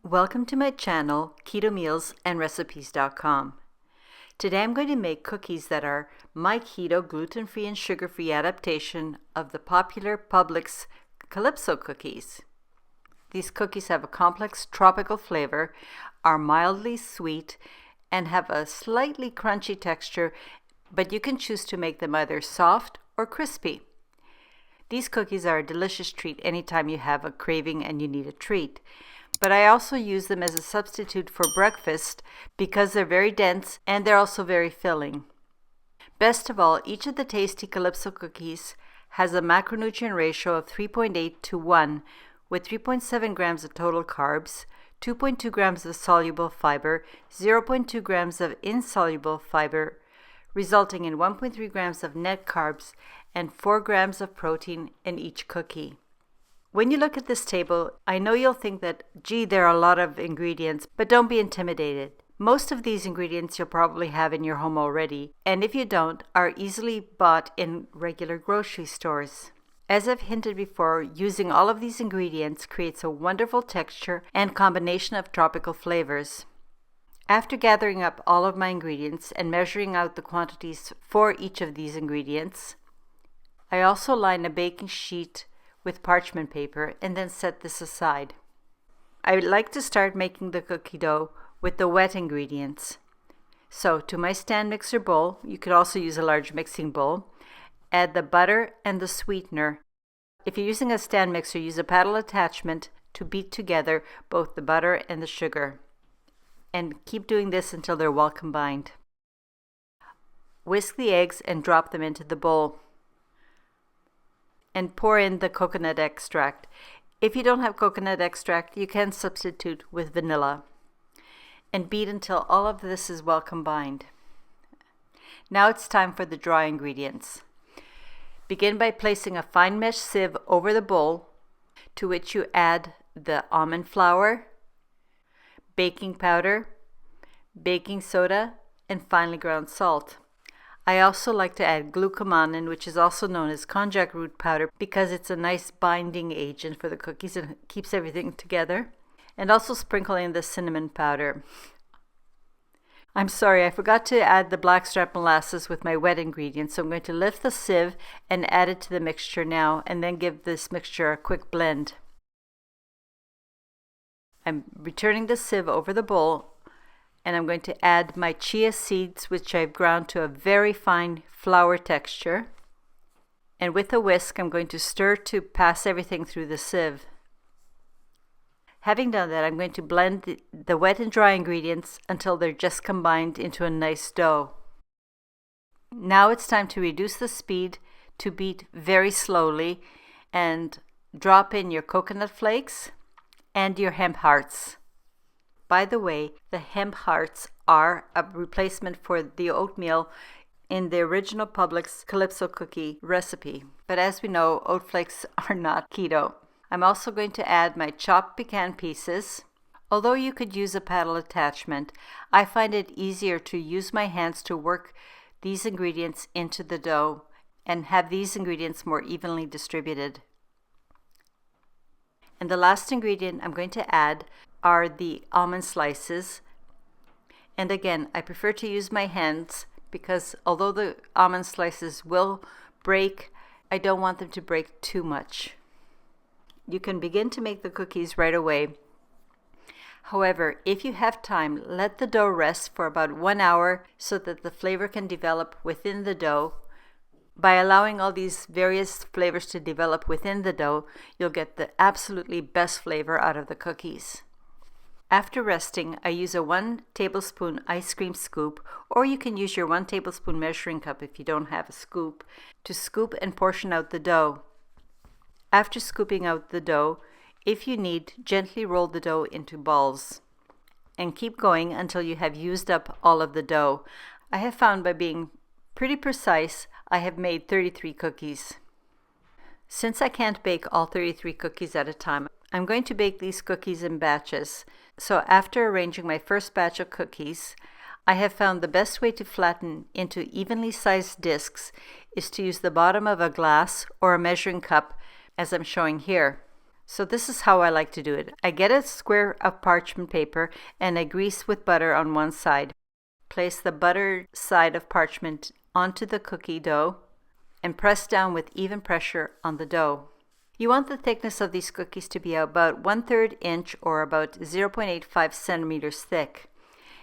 Welcome to my channel, KetoMealsAndRecipes.com. Today I'm going to make cookies that are my keto, gluten-free and sugar-free adaptation of the popular Publix Calypso Cookies. These cookies have a complex tropical flavor, are mildly sweet, and have a slightly crunchy texture, but you can choose to make them either soft or crispy. These cookies are a delicious treat anytime you have a craving and you need a treat. But I also use them as a substitute for breakfast because they're very dense and they're also very filling. Best of all, each of the tasty Calypso cookies has a macronutrient ratio of 3.8 to 1 with 3.7 grams of total carbs, 2.2 grams of soluble fiber, 0.2 grams of insoluble fiber, resulting in 1.3 grams of net carbs and 4 grams of protein in each cookie. When you look at this table, I know you'll think that, gee, there are a lot of ingredients, but don't be intimidated. Most of these ingredients you'll probably have in your home already, and if you don't, are easily bought in regular grocery stores. As I've hinted before, using all of these ingredients creates a wonderful texture and combination of tropical flavors. After gathering up all of my ingredients and measuring out the quantities for each of these ingredients, I also line a baking sheet with parchment paper and then set this aside. I would like to start making the cookie dough with the wet ingredients. So to my stand mixer bowl, you could also use a large mixing bowl, add the butter and the sweetener. If you're using a stand mixer, use a paddle attachment to beat together both the butter and the sugar. And keep doing this until they're well combined. Whisk the eggs and drop them into the bowl. And pour in the coconut extract. If you don't have coconut extract, you can substitute with vanilla. And beat until all of this is well combined. Now it's time for the dry ingredients. Begin by placing a fine mesh sieve over the bowl, to which you add the almond flour, baking powder, baking soda, and finely ground salt. I also like to add glucomannan, which is also known as konjac root powder, because it's a nice binding agent for the cookies and keeps everything together. And also sprinkle in the cinnamon powder. I'm sorry, I forgot to add the blackstrap molasses with my wet ingredients, so I'm going to lift the sieve and add it to the mixture now, and then give this mixture a quick blend. I'm returning the sieve over the bowl, and I'm going to add my chia seeds, which I've ground to a very fine flour texture. And with a whisk, I'm going to stir to pass everything through the sieve. Having done that, I'm going to blend the wet and dry ingredients until they're just combined into a nice dough. Now it's time to reduce the speed to beat very slowly and drop in your coconut flakes and your hemp hearts. By the way, the hemp hearts are a replacement for the oatmeal in the original Publix Calypso cookie recipe. But as we know, oat flakes are not keto. I'm also going to add my chopped pecan pieces. Although you could use a paddle attachment, I find it easier to use my hands to work these ingredients into the dough and have these ingredients more evenly distributed. And the last ingredient I'm going to add are the almond slices. And again, I prefer to use my hands because although the almond slices will break, I don't want them to break too much. You can begin to make the cookies right away. However, if you have time, let the dough rest for about 1 hour so that the flavor can develop within the dough. By allowing all these various flavors to develop within the dough, you'll get the absolutely best flavor out of the cookies. After resting, I use a 1 tablespoon ice cream scoop, or you can use your 1 tablespoon measuring cup if you don't have a scoop, to scoop and portion out the dough. After scooping out the dough, if you need, gently roll the dough into balls. And keep going until you have used up all of the dough. I have found by being pretty precise, I have made 33 cookies. Since I can't bake all 33 cookies at a time, I'm going to bake these cookies in batches. So after arranging my first batch of cookies, I have found the best way to flatten into evenly sized discs is to use the bottom of a glass or a measuring cup, as I'm showing here. So this is how I like to do it. I get a square of parchment paper and I grease with butter on one side. Place the butter side of parchment onto the cookie dough and press down with even pressure on the dough. You want the thickness of these cookies to be about 1/3 inch or about 0.85 centimeters thick.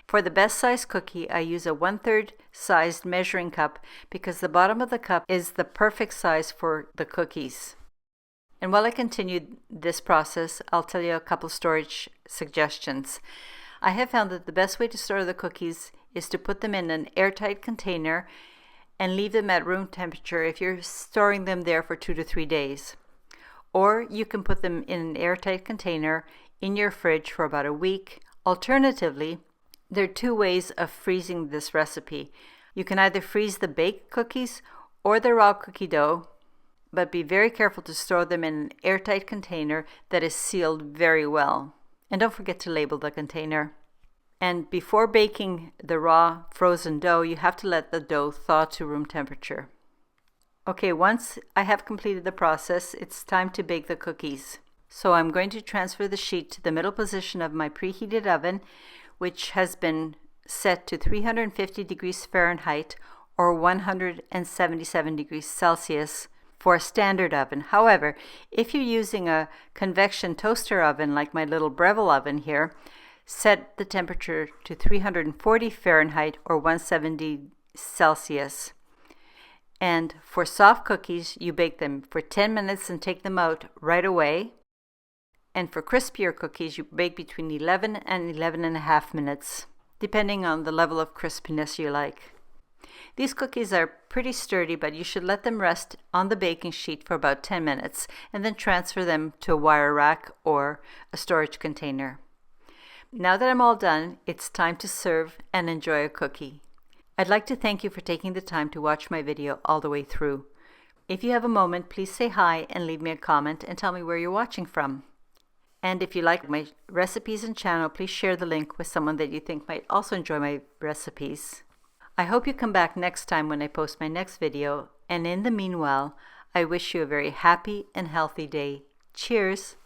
For the best size cookie, I use a 1/3 sized measuring cup because the bottom of the cup is the perfect size for the cookies. And while I continue this process, I'll tell you a couple storage suggestions. I have found that the best way to store the cookies is to put them in an airtight container and leave them at room temperature if you're storing them there for 2 to 3 days. Or you can put them in an airtight container in your fridge for about a week. Alternatively, there are 2 ways of freezing this recipe. You can either freeze the baked cookies or the raw cookie dough, but be very careful to store them in an airtight container that is sealed very well. And don't forget to label the container. And before baking the raw frozen dough, you have to let the dough thaw to room temperature. Okay, once I have completed the process, it's time to bake the cookies. So I'm going to transfer the sheet to the middle position of my preheated oven, which has been set to 350 degrees Fahrenheit or 177 degrees Celsius for a standard oven. However, if you're using a convection toaster oven like my little Breville oven here, set the temperature to 340 Fahrenheit or 170 Celsius. And for soft cookies, you bake them for 10 minutes and take them out right away. And for crispier cookies, you bake between 11 and 11.5 minutes, depending on the level of crispiness you like. These cookies are pretty sturdy, but you should let them rest on the baking sheet for about 10 minutes and then transfer them to a wire rack or a storage container. Now that I'm all done, it's time to serve and enjoy a cookie. I'd like to thank you for taking the time to watch my video all the way through. If you have a moment, please say hi and leave me a comment and tell me where you're watching from. And if you like my recipes and channel, please share the link with someone that you think might also enjoy my recipes. I hope you come back next time when I post my next video, and in the meanwhile, I wish you a very happy and healthy day. Cheers!